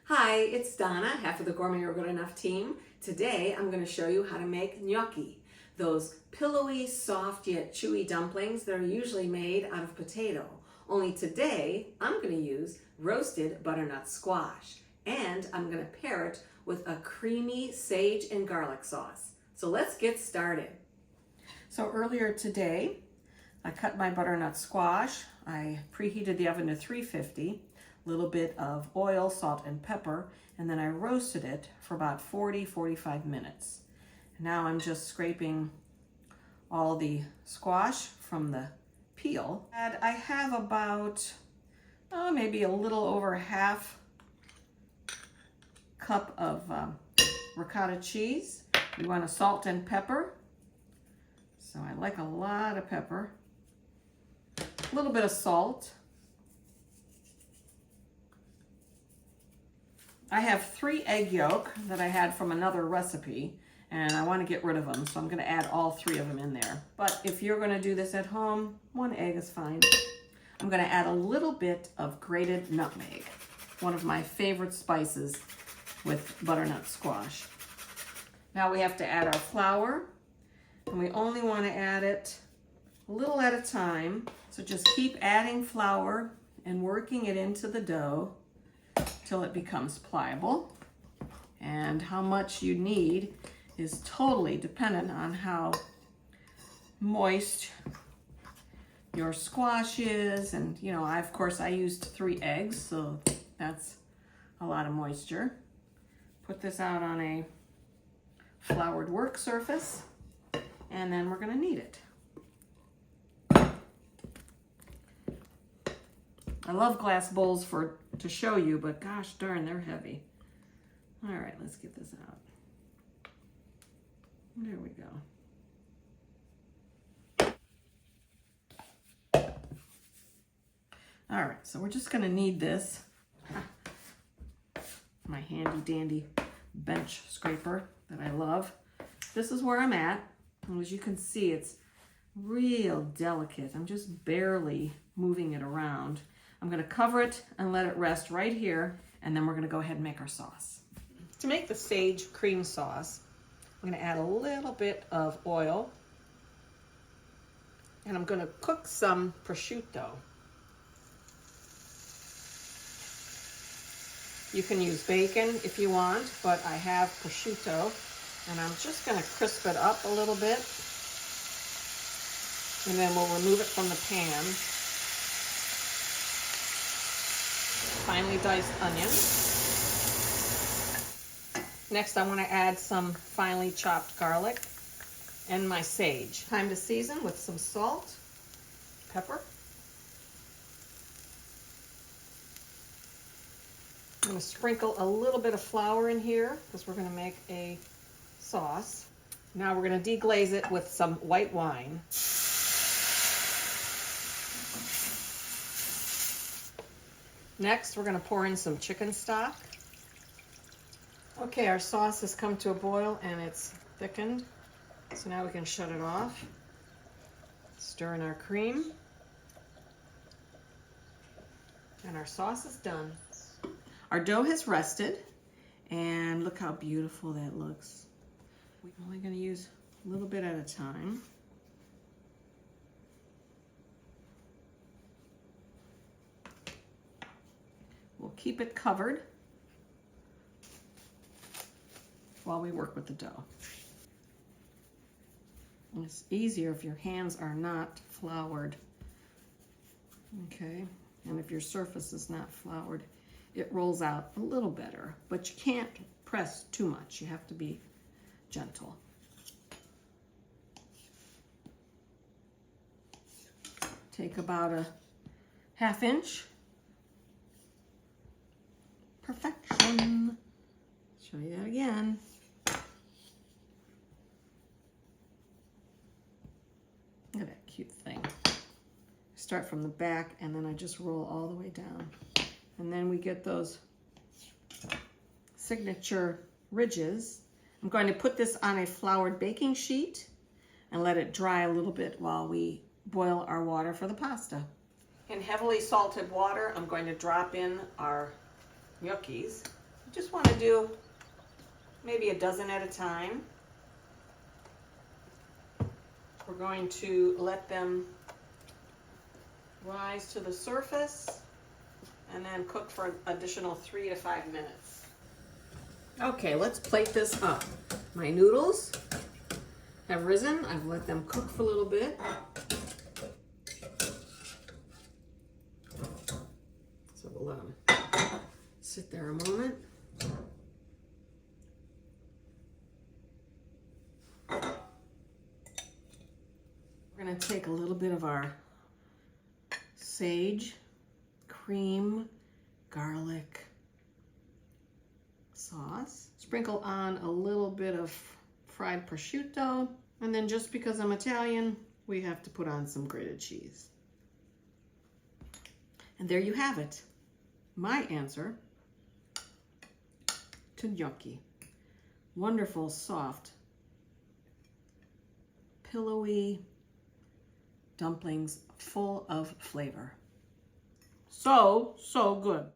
Hi, it's Donna, half of the Gourmet or Good Enough team. Today I'm going to show you how to make gnocchi, those pillowy, soft yet chewy dumplings that are usually made out of potato. Only today I'm going to use roasted butternut squash, and I'm going to pair it with a creamy sage and garlic sauce. So let's get started. So earlier today I cut my butternut squash. I preheated the oven to 350. Little bit of oil, salt, and pepper, and then I roasted it for about 40-45 minutes. Now I'm just scraping all the squash from the peel. And I have about, maybe a little over half cup of ricotta cheese. You want to salt and pepper. So I like a lot of pepper. A little bit of salt. I have 3 egg yolk that I had from another recipe, and I want to get rid of them, so I'm going to add all 3 of them in there. But if you're going to do this at home, 1 egg is fine. I'm going to add a little bit of grated nutmeg, one of my favorite spices with butternut squash. Now we have to add our flour, and we only want to add it a little at a time. So just keep adding flour and working it into the dough till it becomes pliable. And how much you need is totally dependent on how moist your squash is. And you know, of course I used 3 eggs, so that's a lot of moisture. Put this out on a floured work surface, and then we're going to knead it. I love glass bowls to show you, but gosh darn, they're heavy. All right, let's get this out. There we go. All right, so we're just gonna knead this. My handy dandy bench scraper that I love. This is where I'm at. And as you can see, it's real delicate. I'm just barely moving it around. I'm going to cover it and let it rest right here, and then we're going to go ahead and make our sauce. To make the sage cream sauce, I'm going to add a little bit of oil, and I'm going to cook some prosciutto. You can use bacon if you want, but I have prosciutto, and I'm just going to crisp it up a little bit, and then we'll remove it from the pan. Finely diced onion. Next, I want to add some finely chopped garlic and my sage. Time to season with some salt, pepper. I'm going to sprinkle a little bit of flour in here because we're going to make a sauce. Now we're going to deglaze it with some white wine. Next, we're going to pour in some chicken stock. Okay, our sauce has come to a boil and it's thickened. So now we can shut it off. Stir in our cream. And our sauce is done. Our dough has rested, and look how beautiful that looks. We're only going to use a little bit at a time. We'll keep it covered while we work with the dough. And it's easier if your hands are not floured. Okay, and if your surface is not floured, it rolls out a little better, but you can't press too much. You have to be gentle. Take about a ½ inch. Perfection. Show you that again. Look at that cute thing. Start from the back, and then I just roll all the way down. And then we get those signature ridges. I'm going to put this on a floured baking sheet and let it dry a little bit while we boil our water for the pasta. In heavily salted water, I'm going to drop in our gnocchis. I just want to do maybe a dozen at a time. We're going to let them rise to the surface and then cook for an additional 3 to 5 minutes. Okay, let's plate this up. My noodles have risen. I've let them cook for a little bit. So we'll let them sit there a moment. We're going to take a little bit of our sage, cream, garlic sauce. Sprinkle on a little bit of fried prosciutto. And then just because I'm Italian, we have to put on some grated cheese. And there you have it. My answer to gnocchi. Wonderful, soft, pillowy dumplings full of flavor. So good.